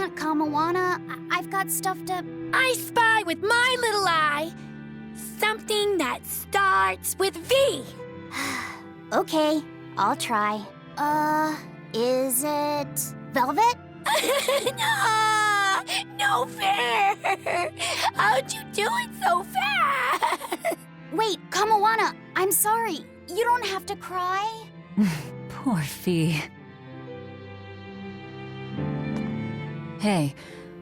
can't, Kamawana. I've got stuff to... I spy with my little eye something that starts with V. Okay, I'll try. Is it velvet? No fair! How'd you do it so fast? Wait, Kamawana, I'm sorry. You don't have to cry. Poor Fee. Hey,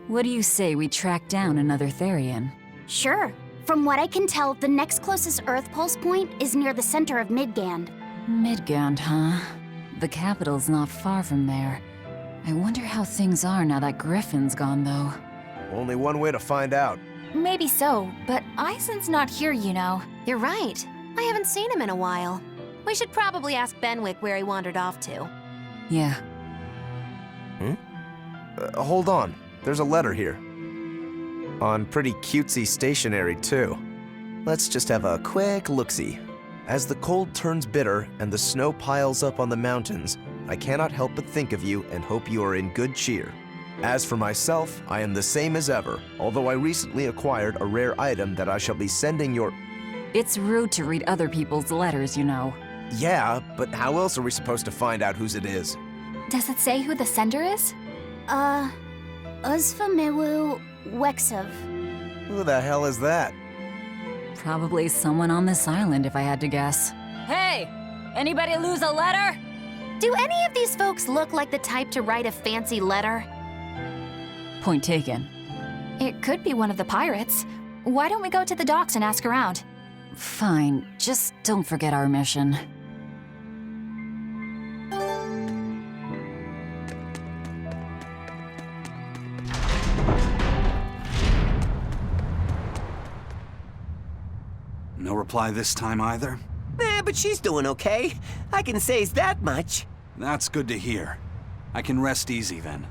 what do you say we track down another Therian? Sure. From what I can tell, the next closest Earth pulse point is near the center of Midgand. Midgand, huh? The capital's not far from there. I wonder how things are now that Griffin's gone, though. Only one way to find out. Maybe so, but Isen's not here, you know. You're right. I haven't seen him in a while. We should probably ask Benwick where he wandered off to. Yeah. Hold on. There's a letter here. On pretty cutesy stationery, too. Let's just have a quick look-see. As the cold turns bitter and the snow piles up on the mountains, I cannot help but think of you and hope you are in good cheer. As for myself, I am the same as ever, although I recently acquired a rare item that I shall be sending your... It's rude to read other people's letters, you know. Yeah, but how else are we supposed to find out whose it is? Does it say who the sender is? Uzfamewu Wexov. Who the hell is that? Probably someone on this island, if I had to guess. Hey! Anybody lose a letter? Do any of these folks look like the type to write a fancy letter? Point taken. It could be one of the pirates. Why don't we go to the docks and ask around? Fine, just don't forget our mission. No reply this time either? Nah, but she's doing okay. I can say's that much. That's good to hear. I can rest easy then.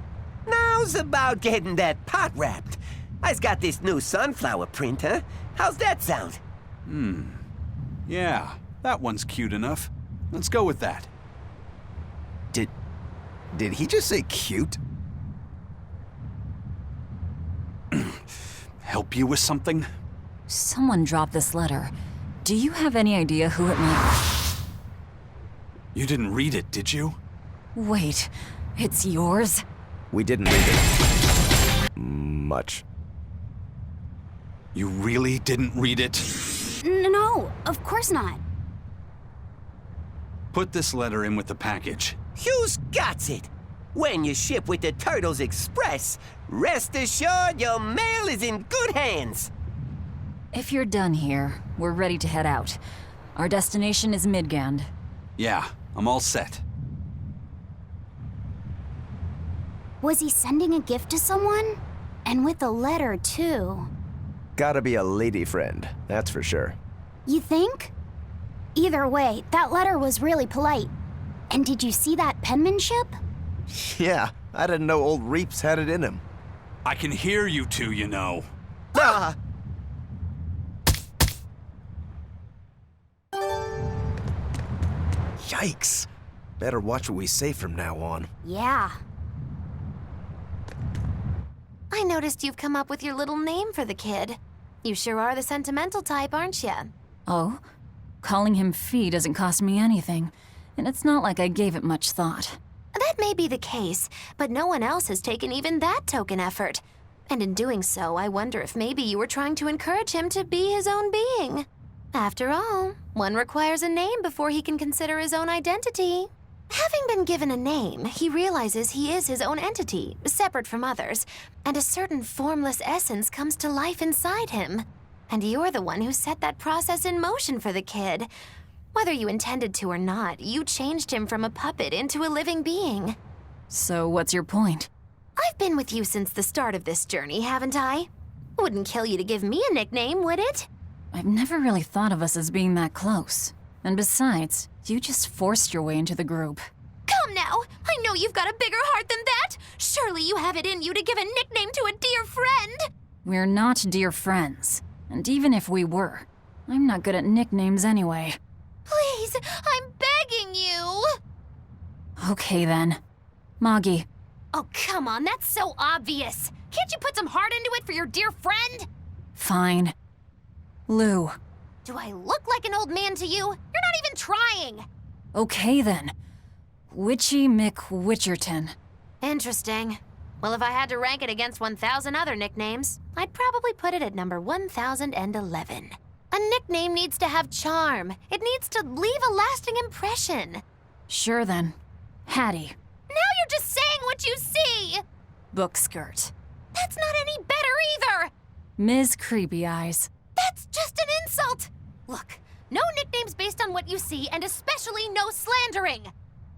Now's about getting that pot wrapped. I's got this new sunflower print, huh? How's that sound? Yeah, that one's cute enough. Let's go with that. Did he just say cute? Help you with something? Someone dropped this letter. Do you have any idea who it might... You didn't read it, did you? Wait, it's yours? We didn't read it. Much. You really didn't read it? No, of course not. Put this letter in with the package. Who's got it? When you ship with the Turtles Express, rest assured your mail is in good hands. If you're done here, we're ready to head out. Our destination is Midgand. Yeah, I'm all set. Was he sending a gift to someone? And with a letter, too. Gotta be a lady friend, that's for sure. You think? Either way, that letter was really polite. And did you see that penmanship? Yeah, I didn't know old Reeps had it in him. I can hear you two, you know. Ah! Yikes. Better watch what we say from now on. Yeah. I noticed you've come up with your little name for the kid. You sure are the sentimental type, aren't you? Oh? Calling him Fee doesn't cost me anything, and it's not like I gave it much thought. That may be the case, but no one else has taken even that token effort. And in doing so, I wonder if maybe you were trying to encourage him to be his own being. After all, one requires a name before he can consider his own identity. Having been given a name, he realizes he is his own entity, separate from others, and a certain formless essence comes to life inside him. And you're the one who set that process in motion for the kid. Whether you intended to or not, you changed him from a puppet into a living being. So what's your point? I've been with you since the start of this journey, haven't I? Wouldn't kill you to give me a nickname, would it? I've never really thought of us as being that close. And besides, you just forced your way into the group. Come now! I know you've got a bigger heart than that! Surely you have it in you to give a nickname to a dear friend! We're not dear friends. And even if we were, I'm not good at nicknames anyway. Please, I'm begging you! Okay then. Moggy, Oh, come on, that's so obvious. Can't you put some heart into it for your dear friend? Fine. Lou. Do I look like an old man to you? You're not even trying. Okay then. Witchy McWitcherton. Interesting. Well, if I had to rank it against 1,000 other nicknames, I'd probably put it at number 1,011. A nickname needs to have charm. It needs to leave a lasting impression. Sure then. Hattie. Now you're just saying what you see! Book skirt. That's not any better either! Ms. Creepy Eyes. That's just an insult! Look, no nicknames based on what you see, and especially no slandering!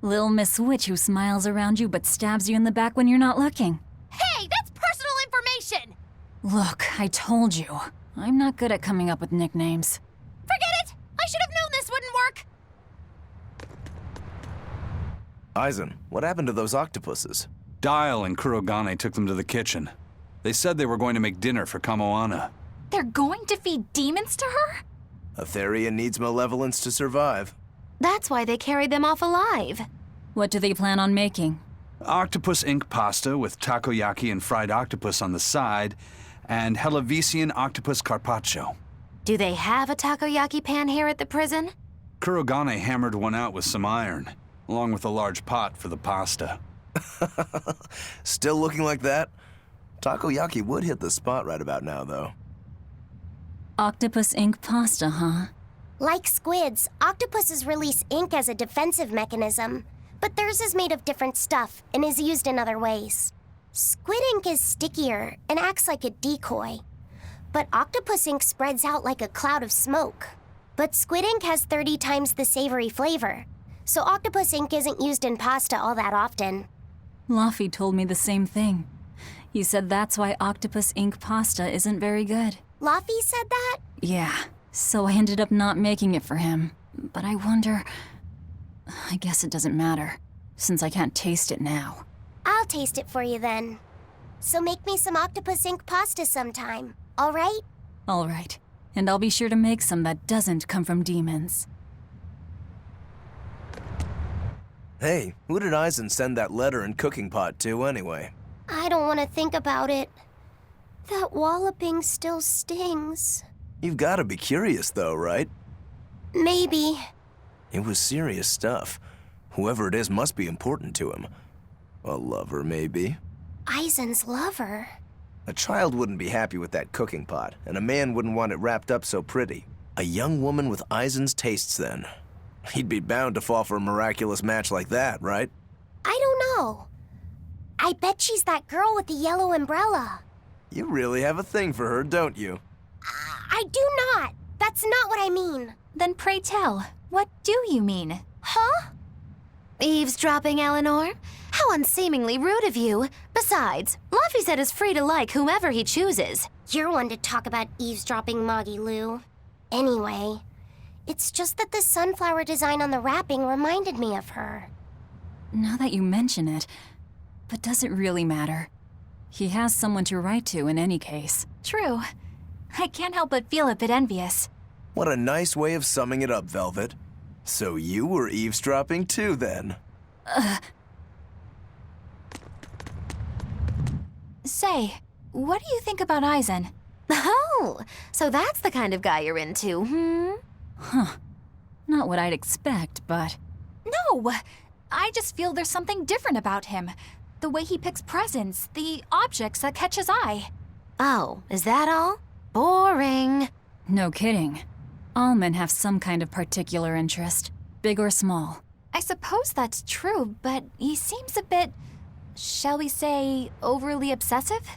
Lil Miss Witch who smiles around you but stabs you in the back when you're not looking. Hey, that's personal information! Look, I told you. I'm not good at coming up with nicknames. Forget it! I should have known this wouldn't work! Aizen, what happened to those octopuses? Dial and Kurogane took them to the kitchen. They said they were going to make dinner for Kamoana. They're going to feed demons to her? Etheria needs malevolence to survive. That's why they carried them off alive. What do they plan on making? Octopus ink pasta with takoyaki and fried octopus on the side, and Hellavesian octopus carpaccio. Do they have a takoyaki pan here at the prison? Kurogane hammered one out with some iron, along with a large pot for the pasta. Still looking like that? Takoyaki would hit the spot right about now, though. Octopus ink pasta, huh? Like squids, octopuses release ink as a defensive mechanism, but theirs is made of different stuff and is used in other ways. Squid ink is stickier and acts like a decoy, but octopus ink spreads out like a cloud of smoke. But squid ink has 30 times the savory flavor, so octopus ink isn't used in pasta all that often. Laffy told me the same thing. He said that's why octopus ink pasta isn't very good. Laffy said that? Yeah, so I ended up not making it for him. But I wonder... I guess it doesn't matter, since I can't taste it now. I'll taste it for you then. So make me some octopus ink pasta sometime, all right? All right, and I'll be sure to make some that doesn't come from demons. Hey, who did Aizen send that letter and cooking pot to anyway? I don't want to think about it. That walloping still stings. You've got to be curious though, right? Maybe. It was serious stuff. Whoever it is must be important to him. A lover, maybe? Aizen's lover. A child wouldn't be happy with that cooking pot, and a man wouldn't want it wrapped up so pretty. A young woman with Aizen's tastes, then. He'd be bound to fall for a miraculous match like that, right? I don't know. I bet she's that girl with the yellow umbrella. You really have a thing for her, don't you? I do not. That's not what I mean. Then pray tell, what do you mean? Huh? Eavesdropping, Eleanor? How unseemingly rude of you. Besides, Luffy said is free to like whomever he chooses. You're one to talk about eavesdropping, Moggy Lou. Anyway, it's just that the sunflower design on the wrapping reminded me of her. Now that you mention it, but does it really matter? He has someone to write to in any case. True. I can't help but feel a bit envious. What a nice way of summing it up, Velvet. So you were eavesdropping too, then? Say, what do you think about Aizen? Oh, so that's the kind of guy you're into, hmm? Huh. Not what I'd expect, but... No! I just feel there's something different about him. The way he picks presents, the objects that catch his eye. Oh, is that all? Boring. No kidding. All men have some kind of particular interest, big or small. I suppose that's true, but he seems a bit, shall we say, overly obsessive?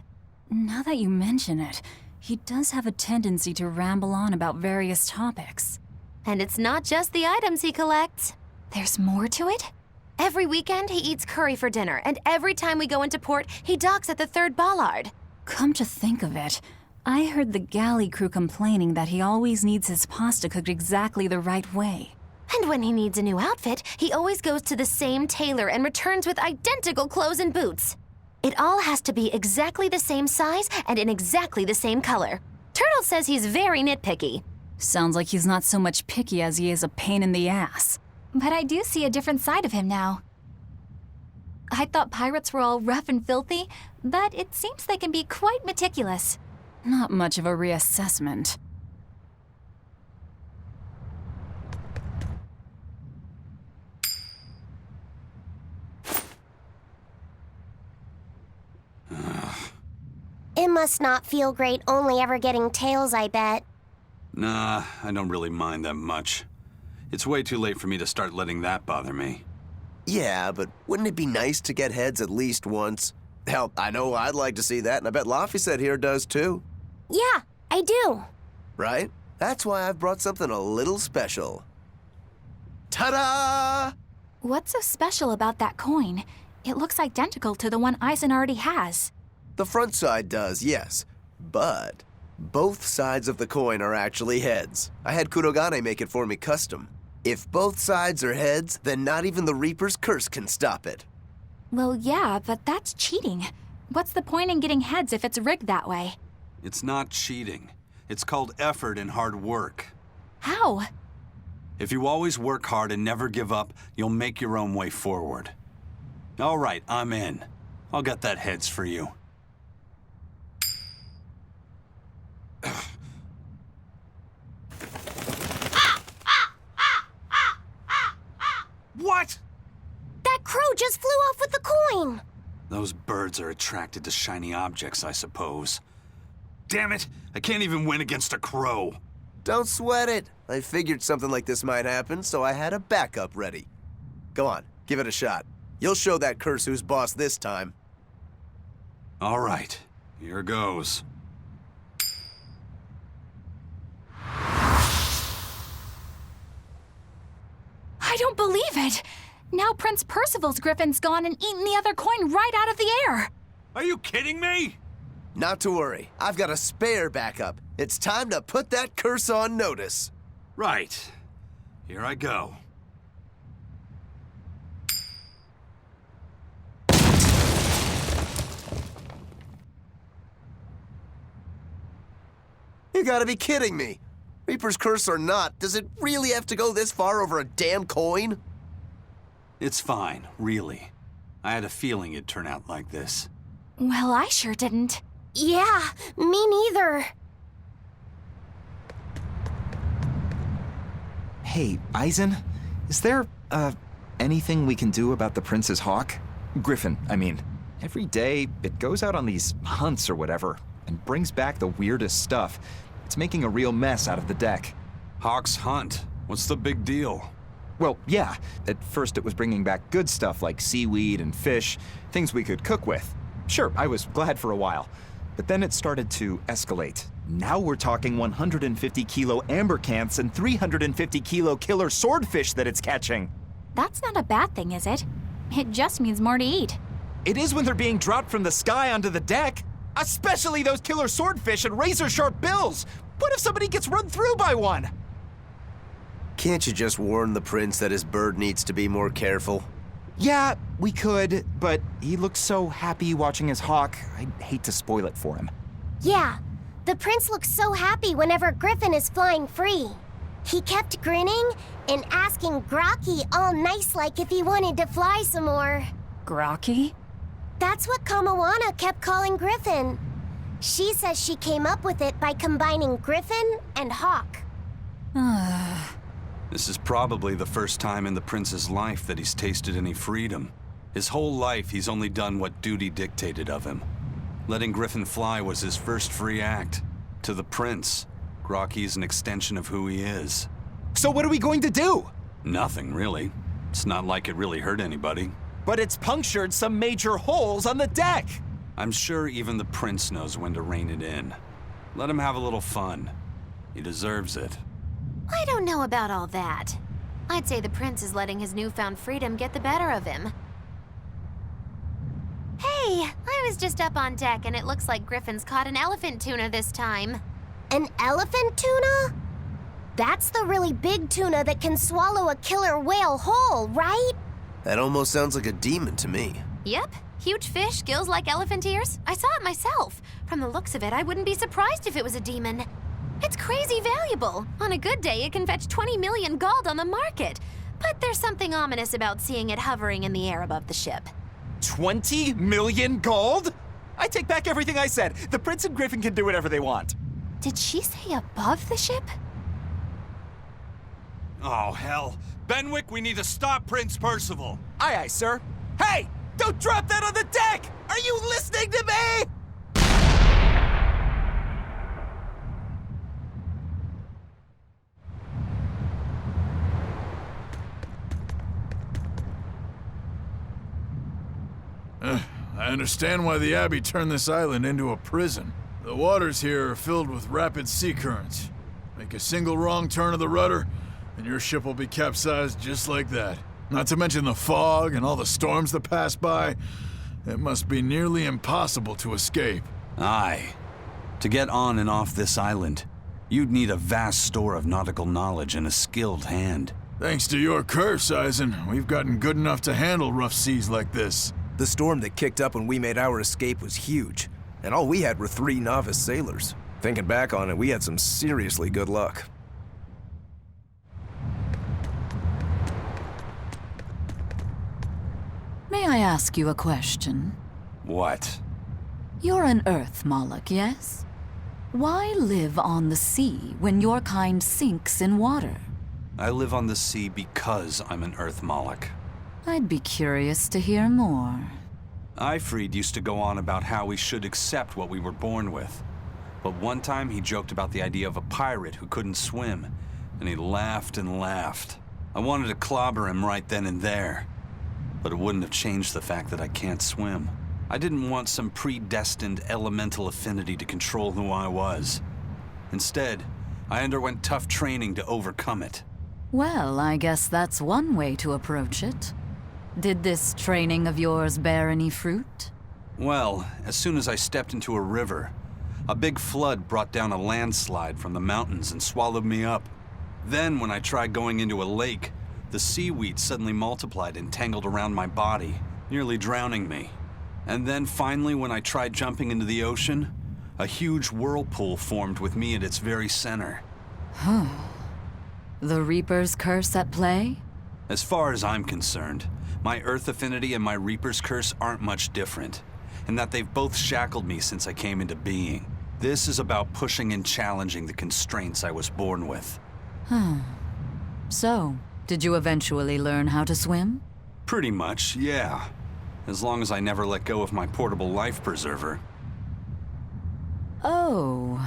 Now that you mention it, he does have a tendency to ramble on about various topics. And it's not just the items he collects. There's more to it? Every weekend, he eats curry for dinner, and every time we go into port, he docks at the 3rd bollard. Come to think of it, I heard the galley crew complaining that he always needs his pasta cooked exactly the right way. And when he needs a new outfit, he always goes to the same tailor and returns with identical clothes and boots. It all has to be exactly the same size and in exactly the same color. Turtle says he's very nitpicky. Sounds like he's not so much picky as he is a pain in the ass. But I do see a different side of him now. I thought pirates were all rough and filthy, but it seems they can be quite meticulous. Not much of a reassessment. It must not feel great only ever getting tails, I bet. Nah, I don't really mind that much. It's way too late for me to start letting that bother me. Yeah, but wouldn't it be nice to get heads at least once? Hell, I know I'd like to see that, and I bet Laphicet here does too. Yeah, I do. Right? That's why I've brought something a little special. Ta-da! What's so special about that coin? It looks identical to the one Eisen already has. The front side does, yes. But both sides of the coin are actually heads. I had Kurogane make it for me custom. If both sides are heads, then not even the Reaper's curse can stop it. Well, yeah, but that's cheating. What's the point in getting heads if it's rigged that way? It's not cheating. It's called effort and hard work. How? If you always work hard and never give up, you'll make your own way forward. All right, I'm in. I'll get that heads for you. What? That crow just flew off with the coin. Those birds are attracted to shiny objects, I suppose. Damn it! I can't even win against a crow. Don't sweat it. I figured something like this might happen, so I had a backup ready. Go on, give it a shot. You'll show that curse who's boss this time. All right, here goes. I don't believe it! Now Prince Percival's griffin's gone and eaten the other coin right out of the air! Are you kidding me? Not to worry, I've got a spare backup. It's time to put that curse on notice. Right. Here I go. You gotta be kidding me. Reaper's curse or not, does it really have to go this far over a damn coin? It's fine, really. I had a feeling it'd turn out like this. Well, I sure didn't. Yeah, me neither. Hey, Eisen, is there, anything we can do about the Prince's hawk? Griffin, I mean. Every day, it goes out on these hunts or whatever, and brings back the weirdest stuff. It's making a real mess out of the deck. Hawk's hunt. What's the big deal? Well, yeah. At first it was bringing back good stuff like seaweed and fish, things we could cook with. Sure, I was glad for a while. But then it started to escalate. Now we're talking 150-kilo ambercants and 350-kilo killer swordfish that it's catching. That's not a bad thing, is it? It just means more to eat. It is when they're being dropped from the sky onto the deck. Especially those killer swordfish and razor-sharp bills. What if somebody gets run through by one? Can't you just warn the prince that his bird needs to be more careful? Yeah, we could, but he looks so happy watching his hawk, I'd hate to spoil it for him. Yeah, the prince looks so happy whenever Griffin is flying free. He kept grinning and asking Grocky all nice-like if he wanted to fly some more. Grocky? That's what Kamawana kept calling Griffin. She says she came up with it by combining Griffin and Hawk. This is probably the first time in the prince's life that he's tasted any freedom. His whole life, he's only done what duty dictated of him. Letting Griffin fly was his first free act. To the prince, Grocky's an extension of who he is. So what are we going to do? Nothing, really. It's not like it really hurt anybody. But it's punctured some major holes on the deck. I'm sure even the prince knows when to rein it in. Let him have a little fun. He deserves it. I don't know about all that. I'd say the prince is letting his newfound freedom get the better of him. Hey, I was just up on deck and it looks like Griffin's caught an elephant tuna this time. An elephant tuna? That's the really big tuna that can swallow a killer whale whole, right? That almost sounds like a demon to me. Yep, huge fish, gills like elephant ears. I saw it myself. From the looks of it, I wouldn't be surprised if it was a demon. It's crazy valuable. On a good day, it can fetch 20 million gold on the market. But there's something ominous about seeing it hovering in the air above the ship. 20 million gold? I take back everything I said. The Prince and Griffin can do whatever they want. Did she say above the ship? Oh, hell. Benwick, we need to stop Prince Percival. Aye, aye, sir. Hey! Don't drop that on the deck! Are you listening to me? I understand why the Abbey turned this island into a prison. The waters here are filled with rapid sea currents. Make a single wrong turn of the rudder, and your ship will be capsized just like that. Not to mention the fog and all the storms that pass by. It must be nearly impossible to escape. Aye. To get on and off this island, you'd need a vast store of nautical knowledge and a skilled hand. Thanks to your curse, Eisen, we've gotten good enough to handle rough seas like this. The storm that kicked up when we made our escape was huge, and all we had were 3 novice sailors. Thinking back on it, we had some seriously good luck. May I ask you a question? What? You're an Earth Moloch, yes? Why live on the sea when your kind sinks in water? I live on the sea because I'm an Earth Moloch. I'd be curious to hear more. Ifrid used to go on about how we should accept what we were born with. But one time he joked about the idea of a pirate who couldn't swim, and he laughed and laughed. I wanted to clobber him right then and there, but it wouldn't have changed the fact that I can't swim. I didn't want some predestined elemental affinity to control who I was. Instead, I underwent tough training to overcome it. Well, I guess that's one way to approach it. Did this training of yours bear any fruit? Well, as soon as I stepped into a river, a big flood brought down a landslide from the mountains and swallowed me up. Then, when I tried going into a lake, the seaweed suddenly multiplied and tangled around my body, nearly drowning me. And then finally, when I tried jumping into the ocean, a huge whirlpool formed with me at its very center. The Reaper's curse at play? As far as I'm concerned, my Earth affinity and my Reaper's curse aren't much different, in that they've both shackled me since I came into being. This is about pushing and challenging the constraints I was born with. So, did you eventually learn how to swim? Pretty much, yeah. As long as I never let go of my portable life preserver. Oh,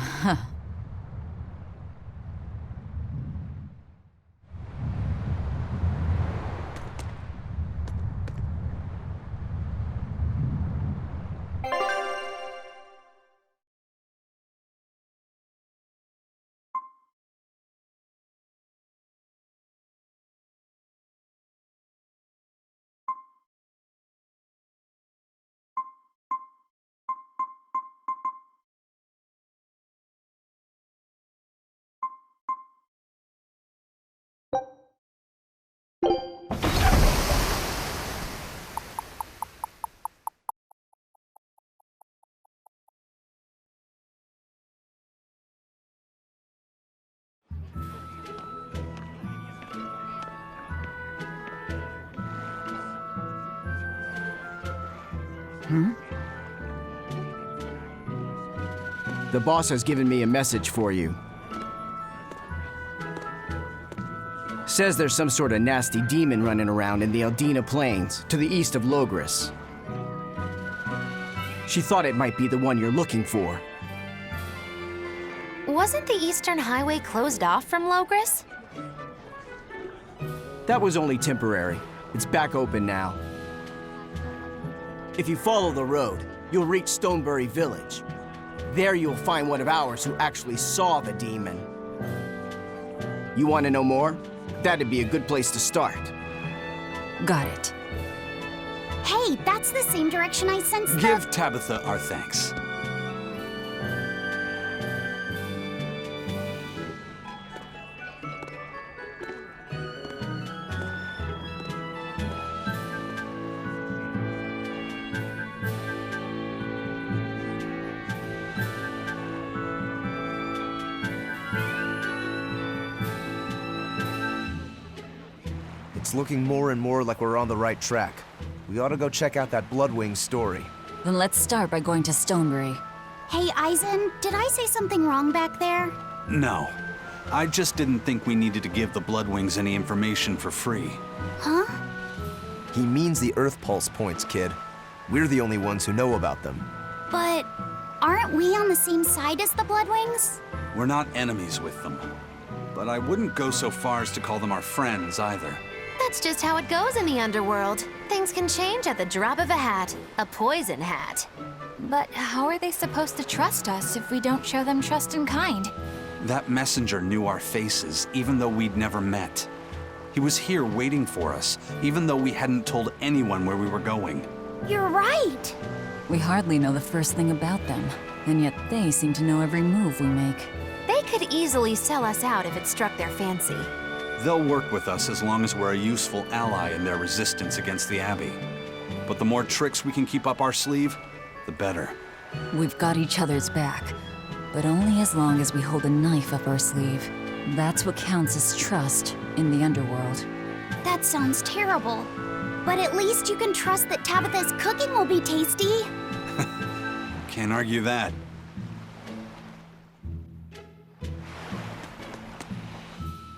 The boss has given me a message for you. Says there's some sort of nasty demon running around in the Eldina Plains, to the east of Logris. She thought it might be the one you're looking for. Wasn't the Eastern Highway closed off from Logris? That was only temporary. It's back open now. If you follow the road, you'll reach Stonebury Village. There you'll find one of ours who actually saw the demon. You want to know more? That'd be a good place to start. got it. Hey, that's the same direction I sensed the... Give Tabitha our thanks. It's looking more and more like we're on the right track. We ought to go check out that Bloodwing story. Then let's start by going to Stonebury. Hey, Eisen, did I say something wrong back there? No. I just didn't think we needed to give the Bloodwings any information for free. Huh? He means the Earth Pulse points, kid. We're the only ones who know about them. But aren't we on the same side as the Bloodwings? We're not enemies with them. But I wouldn't go so far as to call them our friends either. That's just how it goes in the underworld. Things can change at the drop of a hat. A poison hat. But how are they supposed to trust us if we don't show them trust in kind? That messenger knew our faces, even though we'd never met. He was here waiting for us, even though we hadn't told anyone where we were going. You're right. We hardly know the first thing about them, and yet they seem to know every move we make. They could easily sell us out if it struck their fancy. They'll work with us as long as we're a useful ally in their resistance against the Abbey. But the more tricks we can keep up our sleeve, the better. We've got each other's back, but only as long as we hold a knife up our sleeve. That's what counts as trust in the underworld. That sounds terrible. But at least you can trust that Tabitha's cooking will be tasty. Can't argue that.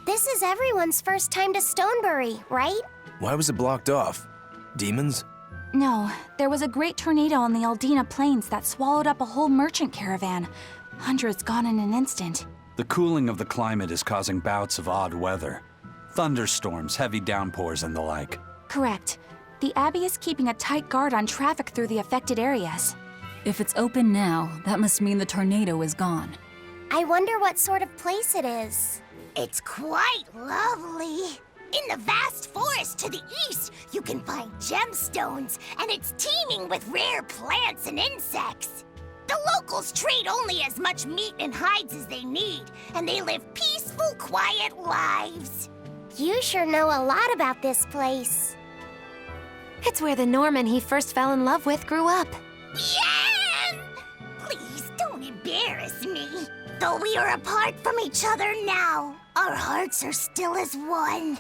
This is everyone's first time to Stonebury, right? Why was it blocked off? Demons? No, there was a great tornado on the Aldina Plains that swallowed up a whole merchant caravan. Hundreds gone in an instant. The cooling of the climate is causing bouts of odd weather. Thunderstorms, heavy downpours, and the like. Correct. The Abbey is keeping a tight guard on traffic through the affected areas. If it's open now, that must mean the tornado is gone. I wonder what sort of place it is. It's quite lovely. In the vast forest to the east, you can find gemstones, and it's teeming with rare plants and insects. The locals trade only as much meat and hides as they need, and they live peaceful, quiet lives. You sure know a lot about this place. It's where the Norman he first fell in love with grew up. Yeah! Please don't embarrass me. Though we are apart from each other now, our hearts are still as one.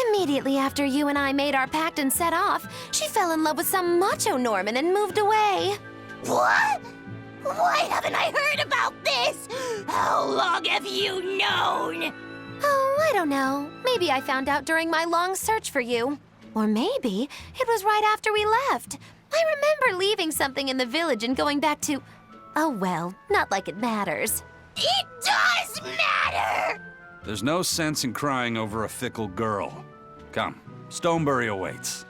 Immediately after you and I made our pact and set off, she fell in love with some macho Norman and moved away. What? Why haven't I heard about this? How long have you known? Oh, I don't know. Maybe I found out during my long search for you. Or maybe it was right after we left. I remember leaving something in the village and going back to... Oh well, not like it matters. It does matter! There's no sense in crying over a fickle girl. Come, Stonebury awaits.